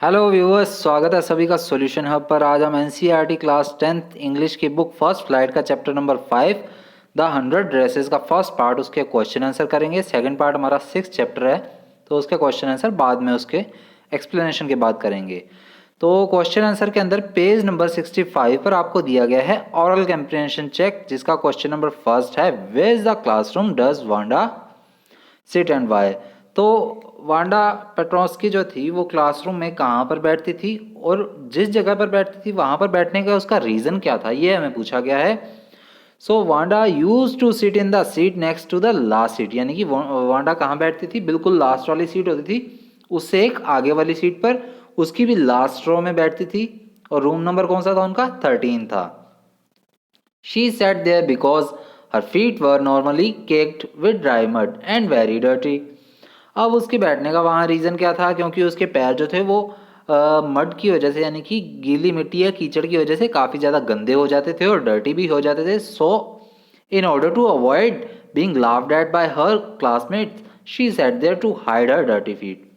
Hello viewers, स्वागत है सभी का सॉल्यूशन हब पर। आज हम एनसीईआरटी क्लास 10th इंग्लिश की बुक फर्स्ट फ्लाइट का चैप्टर नंबर 5 द 100 ड्रेसेस का फर्स्ट पार्ट उसके क्वेश्चन आंसर करेंगे। सेकंड पार्ट हमारा 6th चैप्टर है, तो उसके क्वेश्चन आंसर बाद में उसके एक्सप्लेनेशन के बाद करेंगे। तो क्वेश्चन आंसर के अंदर पेज नंबर 65 पर आपको दिया गया है ऑरल कंप्रिहेंशन चेक, जिसका क्वेश्चन नंबर फर्स्ट है, where is the classroom does Wanda sit and why. तो वांडा पेट्रोस्की जो थी वो क्लासरूम में कहाँ पर बैठती थी और जिस जगह पर बैठती थी वहाँ पर बैठने का उसका रीज़न क्या था, ये हमें पूछा गया है। So Wanda use to sit in the seat next to the last seat, यानी कि वांडा कहाँ बैठती थी, बिल्कुल लास्ट वाली सीट होती थी, उससे एक आगे वाली सीट पर, उसकी भी लास्ट रो में बैठती थी। और रूम नंबर कौन सा था उनका, 13 था। She sat there because her feet were normally caked with dry mud and very dirty. अब उसके बैठने का वहाँ रीज़न क्या था, क्योंकि उसके पैर जो थे वो मड की वजह से, यानी कि गीली मिट्टी या कीचड़ की वजह से काफ़ी ज़्यादा गंदे हो जाते थे और डर्टी भी हो जाते थे। So in order to avoid being laughed at by her classmates she sat there to hide her dirty feet.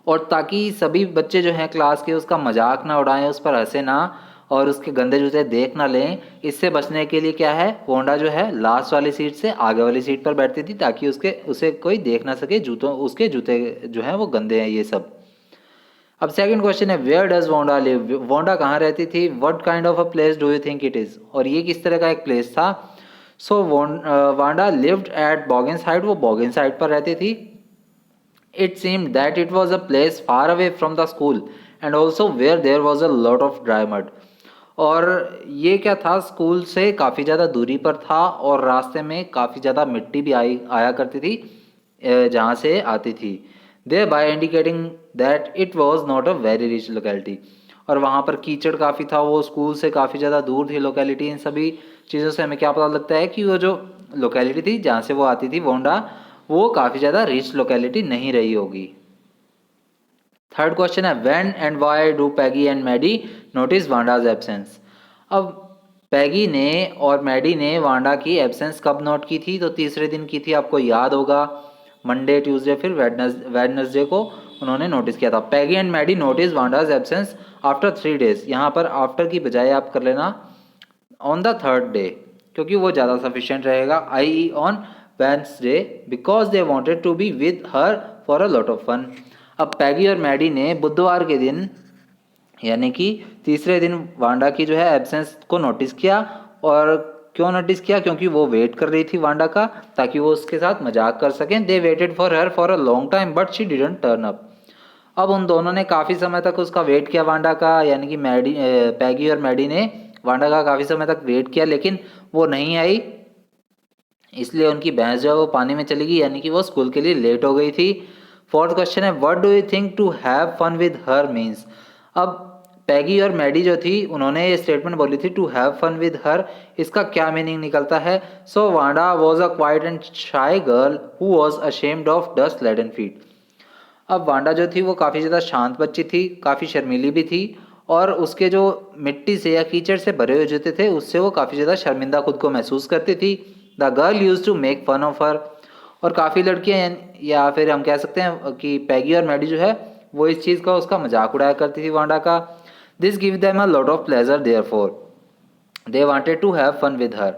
और ताकि सभी बच्चे जो हैं क्लास के उसका मजाक ना उड़ाएं, उस पर हंसे ना और उसके गंदे जूते देख ना लें, इससे बचने के लिए क्या है, वोंडा जो है लास्ट वाली सीट से आगे वाली सीट पर बैठती थी ताकि उसे कोई देख ना सके, उसके जूते जो हैं वो गंदे हैं ये सब। अब सेकंड क्वेश्चन है, where does Wanda live, Wanda कहाँ रहती थी, what kind of a place do you think it is, और ये किस तरह का एक प्लेस था। So Wanda lived at Boggins side, वो बॉगिन साइड पर रहती थी। It seemed that it was a place far away from the school and also where there was a lot of dry mud. और ये क्या था, school से काफ़ी ज़्यादा दूरी पर था और रास्ते में काफ़ी ज़्यादा मिट्टी भी आया करती थी जहाँ से आती थी। Thereby indicating that it was not a very rich locality. और वहाँ पर कीचड़ काफ़ी था, वो स्कूल से काफ़ी ज़्यादा दूर थी लोकेलिटी। इन सभी चीज़ों से हमें क्या पता लगता है कि वो जो लोकेलिटी थी जहाँ से वो आती थी वोंडा, वो काफ़ी ज़्यादा रिच लोकेलिटी नहीं रही होगी। थर्ड क्वेश्चन है, when and why do Peggy and Maddie notice Wanda's absence. अब पैगी ने और मैडी ने वांडा की एब्सेंस कब नोट की थी, तो तीसरे दिन की थी, आपको याद होगा। मंडे ट्यूसडे फिर वेडनेसडे को उन्होंने नोटिस किया था। Peggy and Maddie notice Wanda's absence after 3 days, यहाँ पर आफ्टर की बजाय आप कर लेना ऑन द थर्ड डे, क्योंकि वो ज़्यादा सफिशिएंट रहेगा। I on Wednesday because they wanted to be with her for a lot of fun. अब पैगी और मैडी ने बुधवार के दिन, यानी कि तीसरे दिन, वांडा की जो है एब्सेंस को नोटिस किया। और क्यों नोटिस किया, क्योंकि वो वेट कर रही थी वांडा का, ताकि वो उसके साथ मजाक कर सकें। They waited for her for a long time but she didn't turn up. अब उन दोनों ने काफ़ी समय तक उसका वेट किया वांडा का, यानी कि पैगी और मैडी ने वांडा का काफ़ी समय तक वेट किया, लेकिन वो नहीं आई। इसलिए उनकी भैंस जो है वो पानी में चली गई, यानी कि वो स्कूल के लिए लेट हो गई थी। फोर्थ क्वेश्चन है, what do you think to have fun with her means. अब पैगी और मैडी जो थी उन्होंने ये स्टेटमेंट बोली थी to have fun with her, इसका क्या मीनिंग निकलता है। So Wanda was a quiet and shy girl who was ashamed of dust laden feet. अब वांडा जो थी वो काफ़ी ज़्यादा शांत बच्ची थी, काफ़ी शर्मीली भी थी, और उसके जो मिट्टी से या कीचड़ से भरे हुए जूते थे उससे वो काफ़ी ज़्यादा शर्मिंदा खुद को महसूस करती थी। The girl use to make fun of her. और काफ़ी लड़कियाँ, या फिर हम कह सकते हैं कि पैगी और मैडी जो है वो इस चीज़ का, उसका मजाक उड़ाया करती थी वांडा का। This give them a lot of pleasure therefore they wanted to have fun with her.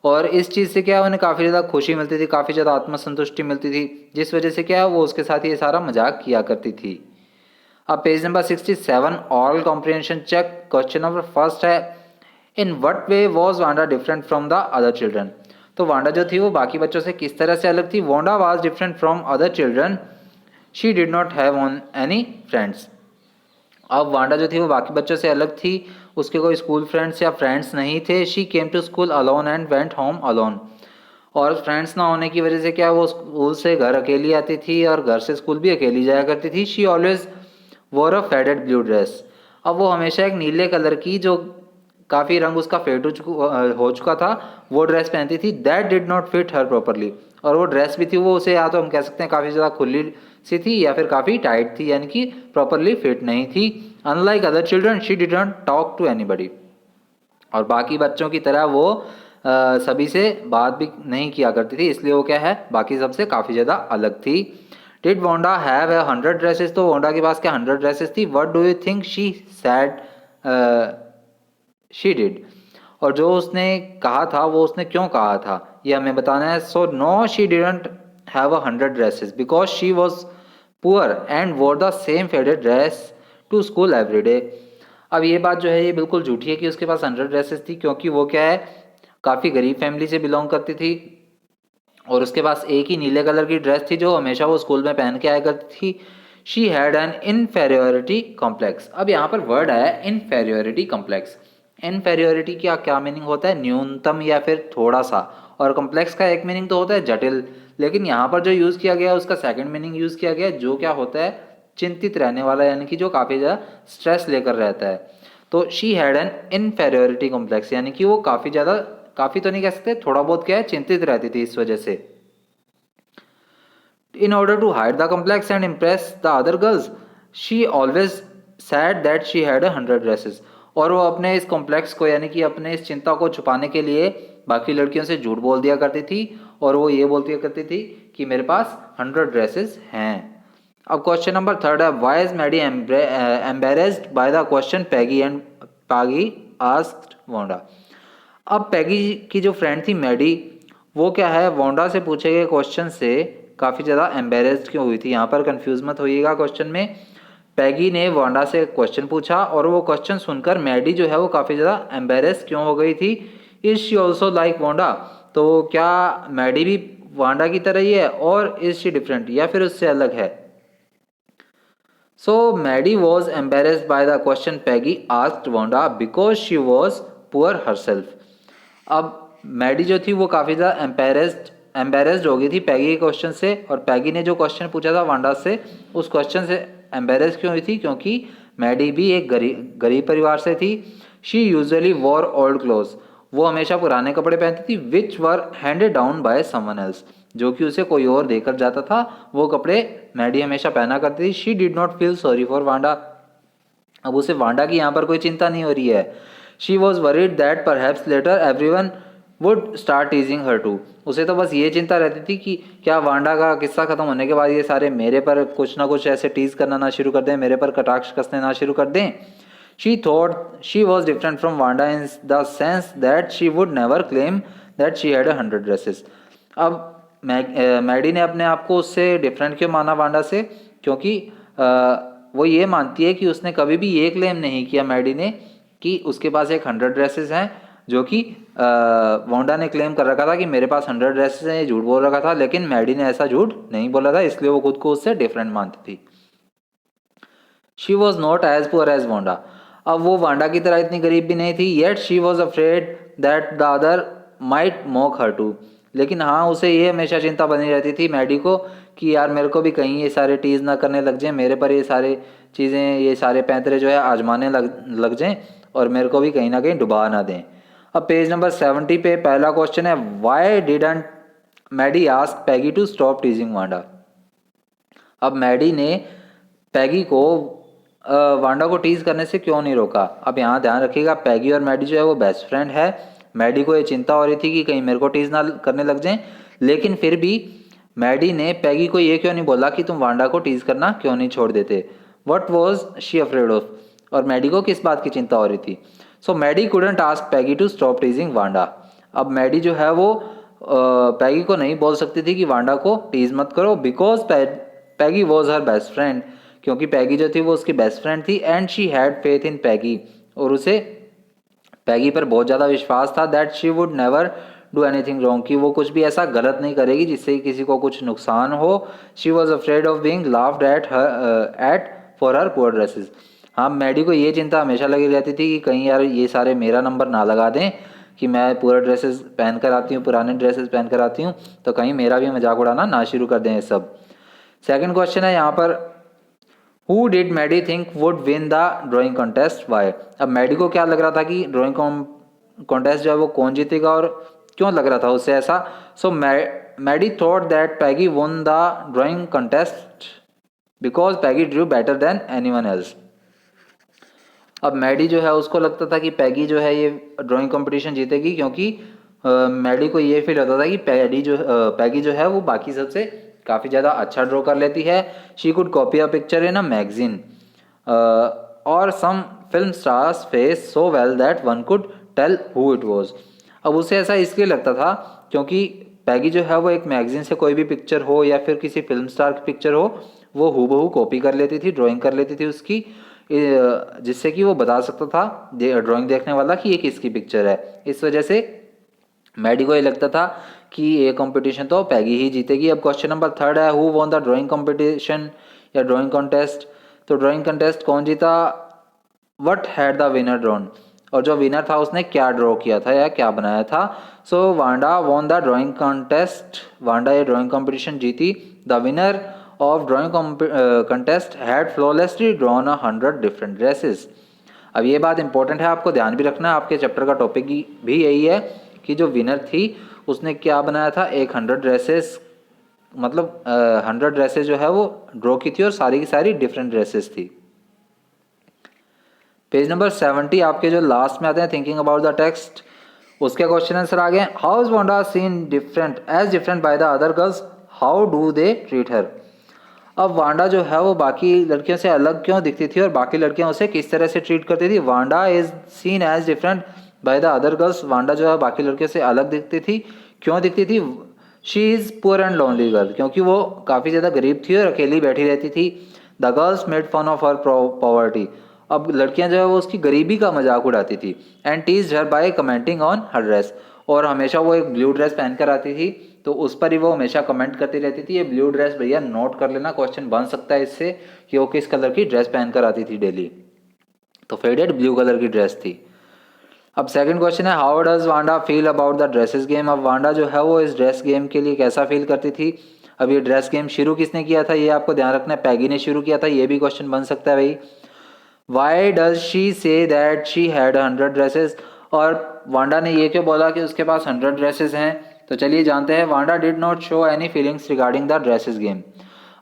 और इस चीज़ से क्या, उन्हें काफ़ी ज़्यादा खुशी मिलती थी, काफ़ी ज़्यादा आत्मसंतुष्टि मिलती थी, जिस वजह से क्या वो उसके साथ ये सारा मजाक किया करती थी। अब page number 67, all comprehension check. Question number first है, in what way was Wanda different from the other children. तो वांडा जो थी वो बाकी बच्चों से किस तरह से अलग थी। Wanda was different from other children, she did not have on any friends. अब वांडा जो थी वो बाकी बच्चों से अलग थी, उसके कोई स्कूल फ्रेंड्स या फ्रेंड्स नहीं थे। She came to school alone and went home alone. और फ्रेंड्स ना होने की वजह से क्या, वो स्कूल से घर अकेली आती थी और घर से स्कूल भी अकेली जाया करती थी। शी ऑलवेज वोर अ फेडेड ब्लू ड्रेस। अब वो हमेशा एक नीले कलर की, जो काफ़ी रंग उसका फेड हो चुका था, वो ड्रेस पहनती थी। That did not fit her properly. और वो ड्रेस भी थी वो उसे, या तो हम कह सकते हैं काफ़ी ज़्यादा खुली सी थी या फिर काफ़ी टाइट थी, यानी कि प्रॉपरली फिट नहीं थी। Unlike other children she did not talk to anybody. और बाकी बच्चों की तरह वो सभी से बात भी नहीं किया करती थी, इसलिए वो क्या है, बाकी सबसे काफ़ी ज़्यादा अलग थी। डिड वोंडा हैव 100 ड्रेसेस, तो वोंडा के पास क्या 100 ड्रेसेस थी? What do you think she said she did, और जो उसने कहा था वो उसने क्यों कहा था, ये हमें बताना है। So no she didn't have 100 dresses because she was poor and wore the same faded dress to school every day. अब ये बात जो है ये बिल्कुल झूठी है कि उसके पास 100 ड्रेसेस थी, क्योंकि वो क्या है, काफ़ी गरीब फैमिली से बिलोंग करती थी और उसके पास एक ही नीले कलर की ड्रेस थी जो हमेशा वो स्कूल में पहन के आया करती थी। She had an inferiority complex. अब यहाँ पर वर्ड आया इनफेरियोरिटी कॉम्प्लेक्स। इनफेरियोरिटी का क्या मीनिंग होता है? न्यूनतम या फिर थोड़ा सा, और कॉम्प्लेक्स का एक मीनिंग तो होता है जटिल, लेकिन यहाँ पर जो यूज़ किया गया है उसका सेकंड मीनिंग यूज़ किया गया है जो क्या होता है, चिंतित रहने वाला, यानी कि जो काफ़ी ज़्यादा स्ट्रेस लेकर रहता है। तो she had an inferiority complex, यानी कि वो काफ़ी ज़्यादा, काफ़ी तो नहीं कह सकते, थोड़ा बहुत क्या है, चिंतित रहती थी इस वजह से। In order to hide the complex and impress the other girls, she always said that she had 100 dresses. और वो अपने इस कॉम्प्लेक्स को, यानी कि अपने इस चिंता को छुपाने के लिए बाकी लड़कियों से झूठ बोल दिया करती थी और वो ये बोलती करती थी कि मेरे पास 100 ड्रेसेस हैं। अब क्वेश्चन नंबर 3 है, why is Maddie embarrassed by the question Peggy and Peggy asked Wanda. अब पैगी की जो फ्रेंड थी मैडी, वो क्या है, वोंडा से पूछे गए क्वेश्चन से काफ़ी ज़्यादा एम्बेरेस्ड क्यों हुई थी? यहाँ पर कंफ्यूज मत होइएगा क्वेश्चन में। पैगी ने वोंडा से क्वेश्चन पूछा और वो क्वेश्चन सुनकर मैडी जो है वो काफ़ी ज़्यादा एम्बेरेस्ड क्यों हो गई थी? Is she also like Wanda, तो क्या मैडी भी वांडा की तरह ही है, और इज शी डिफरेंट, या फिर उससे अलग है? So Maddie was embarrassed by the question Peggy asked Wanda because she was poor herself. अब मैडी जो थी वो काफ़ी ज़्यादा एम्बेरेस्ड हो गई थी पैगी के क्वेश्चन से, और पैगी ने जो क्वेश्चन पूछा था वांडा से, उस क्वेश्चन से एम्बेरेस्ड क्यों हुई थी? क्योंकि मैडी भी एक गरीब परिवार से थी। She usually wore old clothes, वो हमेशा पुराने कपड़े पहनती थी, which were handed down by someone else, जो कि उसे कोई और देकर जाता था, वो कपड़े मैडी हमेशा पहना करती थी। She did not feel sorry for Wanda, अब उसे वांडा की यहाँ पर कोई चिंता नहीं हो रही है। She was worried that perhaps later everyone would start teasing her too, उसे तो बस ये चिंता रहती थी कि क्या वांडा का किस्सा खत्म होने के बाद ये सारे मेरे पर कुछ ना कुछ ऐसे टीज करना ना शुरू कर दें, मेरे पर कटाक्ष कसने ना शुरू कर दें। She thought she was different from Wanda in the sense that she would never claim that she had 100 dresses. अब मैडी ने अपने आप को उससे डिफरेंट क्यों माना वांडा से? क्योंकि वो ये मानती है कि उसने कभी भी ये क्लेम नहीं किया मैडी ने कि उसके पास एक 100 ड्रेसेस हैं, जो कि वांडा ने क्लेम कर रखा था कि मेरे पास 100 ड्रेसेस हैं, ये झूठ बोल रखा था, लेकिन मैडी ने ऐसा झूठ नहीं बोला था, इसलिए वो खुद को उससे डिफरेंट मानती थी। She was not as poor as Wanda, अब वो वांडा की तरह इतनी गरीब भी नहीं थी। Yet she was afraid that the other might mock her too, लेकिन हाँ उसे ये हमेशा चिंता बनी रहती थी मैडी को कि यार मेरे को भी कहीं ये सारे टीज़ ना करने लग जाएं, मेरे पर ये सारे चीज़ें, ये सारे पैंतरे जो है आजमाने लग जाएं और मेरे को भी कहीं ना कहीं डुबा ना दें। अब पेज नंबर 70 पे पहला क्वेश्चन है, why didn't Maddie ask Peggy to stop teasing Wanda. अब मैडी ने पैगी को वांडा को टीज करने से क्यों नहीं रोका? अब यहाँ ध्यान रखिएगा, पैगी और मैडी जो है वो बेस्ट फ्रेंड है। मैडी को ये चिंता हो रही थी कि कहीं मेरे को टीज ना करने लग जाएं, लेकिन फिर भी मैडी ने पैगी को ये क्यों नहीं बोला कि तुम वांडा को टीज करना क्यों नहीं छोड़ देते? What was she afraid of, और मैडी को किस बात की चिंता हो रही थी? So Maddie couldn't ask Peggy to stop teasing Wanda. अब मैडी जो है वो पैगी को नहीं बोल सकती थी कि वांडा को टीज मत करो, because Peggy was her best friend, क्योंकि पैगी जो थी वो उसकी बेस्ट फ्रेंड थी। And she had faith in Peggy, और उसे पैगी पर बहुत ज़्यादा विश्वास था। That she would never do anything wrong, कि वो कुछ भी ऐसा गलत नहीं करेगी जिससे किसी को कुछ नुकसान हो। She was afraid of being laughed eight for her poor dresses. हाँ मैडी को ये चिंता हमेशा लगी रहती थी कि कहीं यार ये सारे मेरा नंबर ना लगा दें कि मैं पूरा ड्रेसेस पहन कर आती हूँ, पुराने ड्रेसेस पहन कर आती हूँ, तो कहीं मेरा भी मजाक उड़ाना ना शुरू कर दें ये सब। सेकंड क्वेश्चन है यहाँ पर, who did Maddie think would win the drawing contest why. अब मैडी को क्या लग रहा था कि ड्राइंग कॉन्टेस्ट जो है वो कौन जीतेगा, और क्यों लग रहा था उससे ऐसा? So Maddie thought that Peggy won the drawing contest because Peggy drew better than anyone else. अब मैडी जो है उसको लगता था कि पैगी जो है ये ड्राइंग कंपटीशन जीतेगी, क्योंकि मैडी को ये फील होता था कि पैगी जो है वो बाकी सबसे काफ़ी ज़्यादा अच्छा ड्रॉ कर लेती है। She could copy a picture in a magazine और some film stars face so well that one could tell who it was. अब उसे ऐसा इसलिए लगता था क्योंकि पैगी जो है वो एक मैगजीन से कोई भी पिक्चर हो या फिर किसी फिल्म स्टार की पिक्चर हो वो हूबहू कॉपी कर लेती थी, ड्राइंग कर लेती थी उसकी, जिससे कि वो बता सकता था ड्राइंग देखने वाला कि ये किसकी पिक्चर है। इस वजह से मैडी को ये लगता था कि ये कंपटीशन तो पैगी ही जीतेगी। अब क्वेश्चन नंबर 3 है, who won the drawing competition या ड्राइंग कॉन्टेस्ट। तो ड्राइंग कॉन्टेस्ट कौन जीता, what had the winner drawn, और जो विनर था उसने क्या ड्रॉ किया था या क्या बनाया था। So Wanda won the drawing contest, Wanda ये ड्राइंग कॉम्पिटिशन जीती। The winner of drawing contest had flawlessly drawn 100 different dresses. अब ये बात इंपॉर्टेंट है, आपको ध्यान भी रखना है, आपके चैप्टर का टॉपिक भी यही है कि जो विनर थी उसने क्या बनाया था, एक 100 ड्रेसेस, मतलब 100 ड्रेसेस जो है वो ड्रॉ की थी और सारी की सारी डिफरेंट ड्रेसेस थी। पेज नंबर 70 आपके जो लास्ट में आते हैं, थिंकिंग अबाउट द टेक्स्ट, उसके क्वेश्चन आंसर आ गए। How is Wanda seen different as different by the other girls, how do they treat her. अब वांडा जो है वो बाकी लड़कियों से अलग क्यों दिखती थी और बाकी लड़कियां उसे किस तरह से ट्रीट करती थी। Wanda is seen as different by the other girls, Wanda जो है बाकी लड़कियों से अलग दिखती थी। क्यों दिखती थी, she is poor and lonely girl, क्योंकि वो काफ़ी ज़्यादा गरीब थी और अकेली बैठी रहती थी। The girls made fun of her poverty, अब लड़कियां जो है वो उसकी गरीबी का मजाक उड़ाती थी। And tease her by commenting on her dress, और हमेशा वो एक ब्लू ड्रेस पहन कर आती थी तो उस पर ही वो हमेशा कमेंट करती रहती थी। ये ब्लू ड्रेस भैया नोट कर लेना, क्वेश्चन बन सकता है इससे कि वो किस कलर की ड्रेस पहन कर आती थी डेली, तो फेडेड ब्लू कलर की ड्रेस थी। अब सेकंड क्वेश्चन है, how does Wanda feel about the dresses game. अब वांडा जो है वो इस ड्रेस गेम के लिए कैसा फील करती थी। अब ये ड्रेस गेम शुरू किसने किया था, ये आपको ध्यान रखना है, पैगी ने शुरू किया था, ये भी क्वेश्चन बन सकता है भाई। Why does she say that she had 100 dresses, और वांडा ने ये क्यों बोला कि उसके पास 100 ड्रेसेस हैं। तो चलिए जानते हैं, Wanda did not show any feelings regarding the dresses game.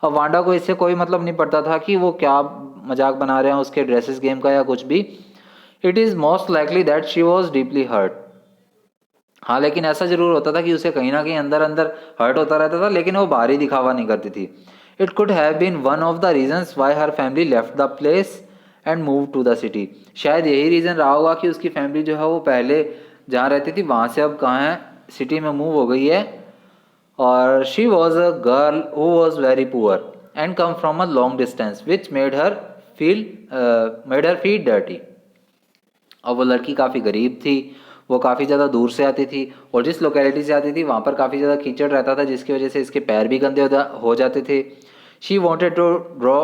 अब वांडा को इससे कोई मतलब नहीं पड़ता था कि वो क्या मजाक बना रहे हैं उसके ड्रेसेस गेम का या कुछ भी। It is most likely that she was deeply hurt. हाँ लेकिन ऐसा जरूर होता था कि उसे कहीं ना कहीं अंदर अंदर हर्ट होता रहता था, लेकिन वो बाहरी दिखावा नहीं करती थी। It could have been one of the reasons why her family left the place and move to the city, शायद यही रीज़न रहा होगा कि उसकी फैमिली जो है वो पहले जहाँ रहती थी वहाँ से अब कहाँ है, सिटी में मूव हो गई है। और she was a girl who was very poor and come from a long distance which made her feel dirty. और वो लड़की काफ़ी गरीब थी, वो काफ़ी ज़्यादा दूर से आती थी और जिस लोकेलिटी से आती थी वहाँ पर काफ़ी ज़्यादा कीचड़ रहता था, जिसकी वजह से इसके पैर भी गंदे हो जाते थे। She wanted to draw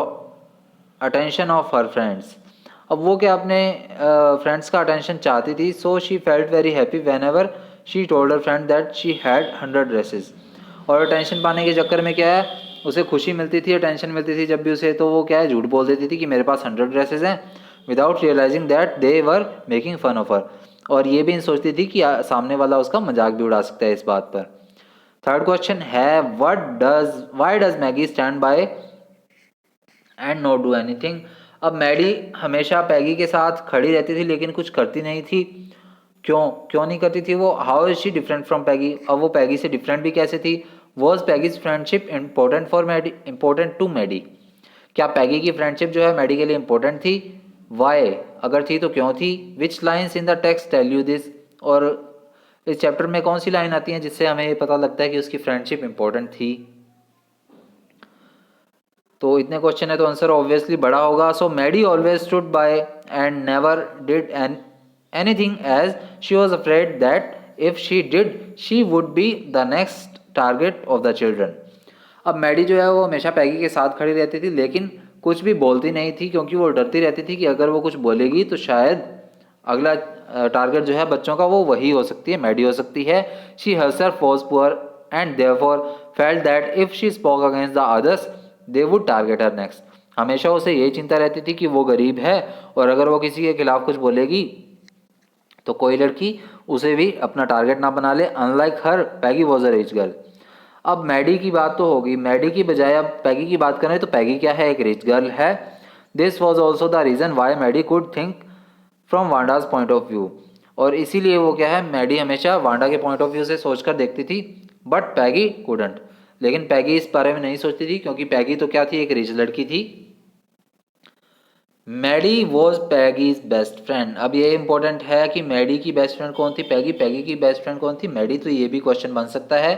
attention of her friends, अब वो क्या अपने फ्रेंड्स का अटेंशन चाहती थी। So she felt very happy whenever she told her friend that she had 100 dresses. और अटेंशन पाने के चक्कर में क्या है, उसे खुशी मिलती थी, अटेंशन मिलती थी जब भी उसे, तो वो क्या है झूठ बोल देती थी कि मेरे पास 100 ड्रेसेस हैं, without realising that they were making fun of her, और ये भी नहीं सोचती थी कि सामने वाला उसका मजाक भी उड़ा सकता है इस बात पर। थर्ड क्वेश्चन है, why does Maggi stand by and not do anything. अब मैडी हमेशा पैगी के साथ खड़ी रहती थी लेकिन कुछ करती नहीं थी। क्यों क्यों नहीं करती थी वो, how is she different from Peggy, अब वो पैगी से डिफरेंट भी कैसे थी। Was Peggy's friendship important for Maddy, important to Maddy, क्या पैगी की फ्रेंडशिप जो है मैडी के लिए इंपॉर्टेंट थी। वाई, अगर थी तो क्यों थी। Which lines in the text tell you this, और इस चैप्टर में कौन सी लाइन आती है जिससे हमें ये पता लगता है कि उसकी फ्रेंडशिप इंपॉर्टेंट थी। तो इतने क्वेश्चन है तो आंसर ऑब्वियसली बड़ा होगा। So Maddy always stood by and never did anything as she was afraid that if she did she would be the next target of the children. अब Maddie जो है वो हमेशा पैगी के साथ खड़ी रहती थी लेकिन कुछ भी बोलती नहीं थी, क्योंकि वो डरती रहती थी कि अगर वो कुछ बोलेगी तो शायद अगला टारगेट जो है बच्चों का वो वही हो सकती है, मैडी हो सकती है। She herself was poor and therefore felt that if she spoke against the others they would target her next. हमेशा उसे यही चिंता रहती थी कि वो गरीब है और अगर वो किसी के खिलाफ कुछ बोलेगी तो कोई लड़की उसे भी अपना टारगेट ना बना ले। Unlike her, Peggy was a rich girl. अब मैडी की बात तो होगी, मैडी की बजाय अब पैगी की बात करें तो पैगी क्या है, एक रिच गर्ल है। This was also the reason why Maddy could think from Wanda's point of view, और इसीलिए वो क्या है, मैडी हमेशा वांडा के पॉइंट ऑफ व्यू से सोचकर देखती थी, बट पैगी कुडंट। लेकिन पैगी इस बारे में नहीं सोचती थी, क्योंकि पैगी तो क्या थी, एक रिच लड़की थी। Maddie was Peggy's best friend. अब ये इंपॉर्टेंट है कि मैडी की बेस्ट फ्रेंड कौन थी, पैगी। पैगी की बेस्ट फ्रेंड कौन थी, मैडी। तो ये भी क्वेश्चन बन सकता है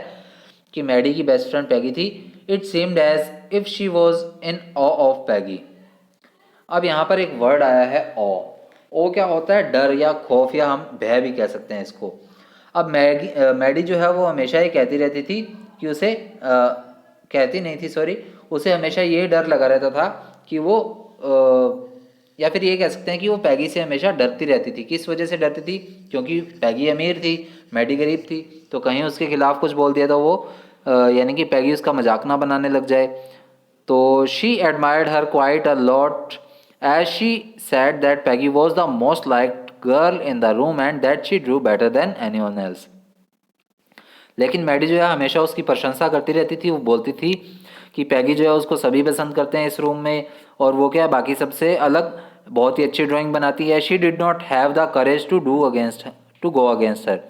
कि मैडी की बेस्ट फ्रेंड पैगी थी। It seemed as if she was in awe of Peggy. अब यहाँ पर एक वर्ड आया है ऑ। ओ क्या होता है, डर या खौफ, या हम भय भी कह सकते हैं इसको। अब मैडी जो है वो हमेशा ही कहती रहती थी कि उसे कहती नहीं थी, सॉरी, उसे हमेशा ये डर लगा रहता था कि वो या फिर ये कह सकते हैं कि वो पैगी से हमेशा डरती रहती थी। किस वजह से डरती थी, क्योंकि पैगी अमीर थी, मैडी गरीब थी, तो कहीं उसके खिलाफ कुछ बोल दिया तो वो यानी कि पैगी उसका मजाक ना बनाने लग जाए। तो she admired her quite a lot as she said that Peggy was the most liked girl in the room and that she drew better than anyone else. लेकिन मैडी जो है हमेशा उसकी प्रशंसा करती रहती थी। वो बोलती थी कि पैगी जो है उसको सभी पसंद करते हैं इस रूम में, और वो क्या है, बाकी सबसे अलग, बहुत ही अच्छी ड्राइंग बनाती है। She did not have the courage to go against her.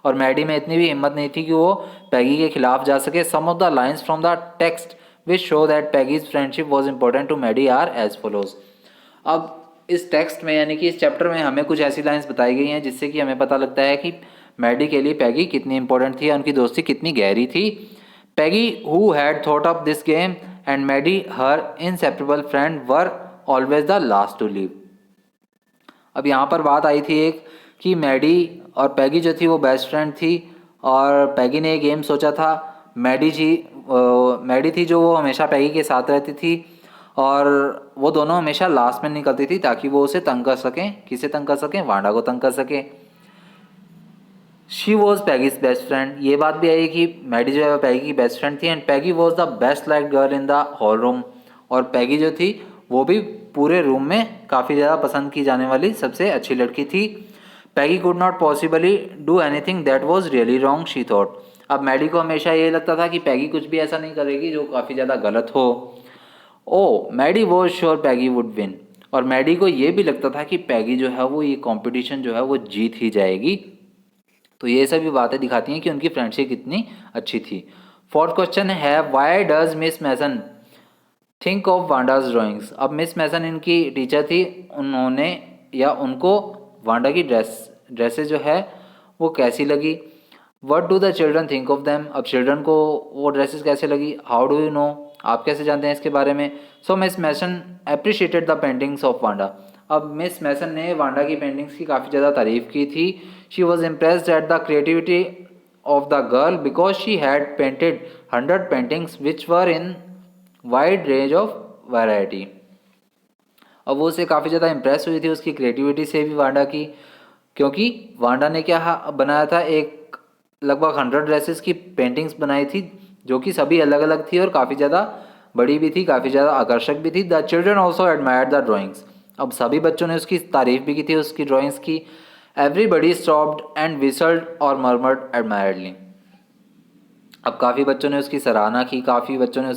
और मैडी में इतनी भी हिम्मत नहीं थी कि वो पैगी के खिलाफ जा सके। Some of the lines from the text which show that Peggy's friendship was important to Maddy are as follows. अब इस टेक्स्ट में यानी कि इस चैप्टर में हमें कुछ ऐसी लाइन्स बताई गई हैं जिससे कि हमें पता लगता है कि मैडी के लिए पैगी कितनी इंपॉर्टेंट थी, उनकी दोस्ती कितनी गहरी थी। Peggy who had thought of this game and Maddy her inseparable friend were always the last to leave. अब यहाँ पर बात आई थी एक कि मैडी और पैगी जो थी वो बेस्ट फ्रेंड थी, और पैगी ने एक गेम सोचा था। मैडी थी जो वो हमेशा पैगी के साथ रहती थी, और वो दोनों हमेशा लास्ट में निकलती थी ताकि वो उसे तंग कर सकें। किसे तंग कर सकें, वांडा को तंग कर सकें। She was Peggy's best friend. ये बात भी आई कि मैडी जो है पैगी की बेस्ट फ्रेंड थी, and Peggy was the best like girl in the whole room. और पैगी जो थी वो भी पूरे रूम में काफ़ी ज़्यादा पसंद की जाने वाली सबसे अच्छी लड़की थी। Peggy could not possibly do anything that was really wrong, she thought. अब मैडी को हमेशा ये लगता था कि पैगी कुछ भी ऐसा नहीं करेगी जो काफ़ी ज़्यादा गलत हो। Oh Maddy was sure Peggy would win. और मैडी को ये भी लगता था कि पैगी जो है वो ये कॉम्पिटिशन जो है वो जीत ही जाएगी। तो ये सभी बातें दिखाती हैं कि उनकी फ्रेंडशिप कितनी अच्छी थी। फोर्थ क्वेश्चन है why does Miss Mason think of Wanda's drawings. अब मिस मैसन इनकी टीचर थी, उन्होंने या उनको वांडा की ड्रेसेस जो है वो कैसी लगी। What do the children think of them. अब चिल्ड्रन को वो ड्रेसेस कैसे लगी। हाउ डू यू नो, आप कैसे जानते हैं इसके बारे में। So Miss Mason appreciated the paintings of Wanda. अब मिस मैसन ने वांडा की पेंटिंग्स की काफ़ी ज़्यादा तारीफ़ की थी। She was impressed at the creativity of the girl because she had painted 100 paintings which were in wide range of variety. अब वो उसे काफ़ी ज़्यादा इम्प्रेस हुई थी उसकी क्रिएटिविटी से भी वांडा की, क्योंकि वांडा ने क्या बनाया था, एक लगभग 100 ड्रेसेस की पेंटिंग्स बनाई थी जो कि सभी अलग अलग थी और काफ़ी ज़्यादा बड़ी भी थी, काफ़ी ज़्यादा आकर्षक भी थी। The children also admired the drawings. अब सभी बच्चों ने उसकी तारीफ भी की थी उसकी ड्राइंग्स की। एवरीबडी स्टॉप्ड एंड विसल्ड और मर्मर्ड एडमायर्डली। अब काफ़ी बच्चों ने उसकी सराहना की, काफ़ी बच्चों ने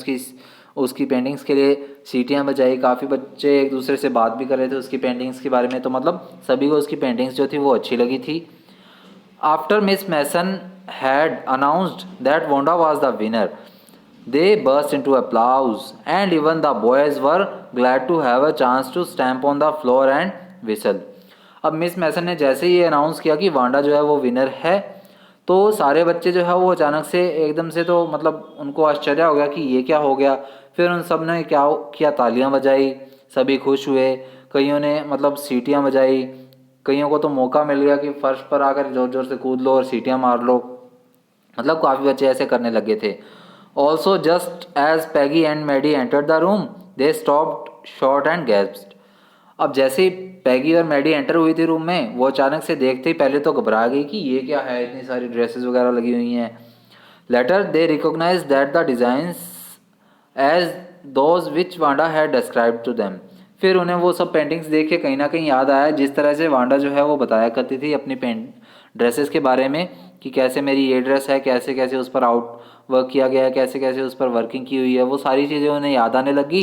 उसकी पेंटिंग्स के लिए सीटियां बजाई, काफ़ी बच्चे एक दूसरे से बात भी कर रहे थे उसकी पेंटिंग्स के बारे में। तो मतलब सभी को उसकी पेंटिंग्स जो थी वो अच्छी लगी थी। After Miss Mason had announced that Wanda was the winner they burst into applause and even the boys were glad to have a chance to stamp on the floor and whistle। अब Miss Mason ने जैसे ही ये announce किया कि Wanda जो है वो winner है, तो सारे बच्चे जो है वो अचानक से एकदम से तो मतलब उनको आश्चर्य हो गया कि ये क्या हो गया। फिर उन सब ने क्या किया, तालियां बजाई, सभी खुश हुए। कईयों ने मतलब सीटियां बजाई, कईयों को तो मौका मिल गया कि फर्श पर आकर ज़ोर ज़ोर से कूद लो और सीटियां मार लो। मतलब काफ़ी बच्चे ऐसे करने लगे थे। Also just as Peggy and Maddy entered the room they stopped short and gasped. अब जैसे ही पैगी और मैडी एंटर हुई थी रूम में, वो अचानक से देखते ही पहले तो घबरा गई कि ये क्या है, इतनी सारी ड्रेसेस वगैरह लगी हुई हैं। Later they recognise that the designs as those which Wanda had described to them. फिर उन्हें वो सब पेंटिंग्स देख के कहीं ना कहीं याद आया जिस तरह से वांडा जो है वो बताया करती थी अपनी ड्रेसेस के बारे में, कि कैसे मेरी ये ड्रेस है, कैसे कैसे उस पर आउट वर्क किया गया है, कैसे कैसे उस पर वर्किंग की हुई है। वो सारी चीज़ें उन्हें याद आने लगी।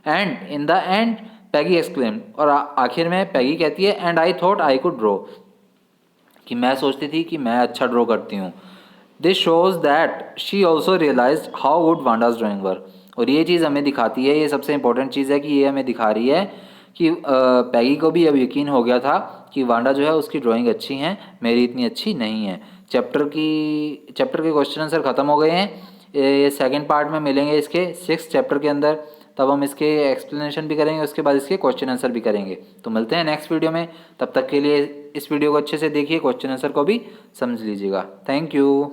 And in the end Peggy exclaim, और आखिर में पैगी कहती है and I thought I could draw, कि मैं सोचती थी कि मैं अच्छा ड्रॉ करती हूँ। This shows that she also realise how good Wanda's drawing were. और ये चीज़ हमें दिखाती है, ये सबसे इंपॉर्टेंट चीज़ है कि ये हमें दिखा रही है कि पैगी को भी अब यकीन हो गया था कि वांडा जो है उसकी ड्राइंग अच्छी है, मेरी इतनी अच्छी नहीं है। चैप्टर के क्वेश्चन आंसर ख़त्म हो गए हैं। ये सेकंड पार्ट में मिलेंगे इसके 6th चैप्टर के अंदर, तब हम इसके एक्सप्लेनेशन भी करेंगे, उसके बाद इसके क्वेश्चन आंसर भी करेंगे। तो मिलते हैं नेक्स्ट वीडियो में, तब तक के लिए इस वीडियो को अच्छे से देखिए, क्वेश्चन आंसर को भी समझ लीजिएगा। Thank you.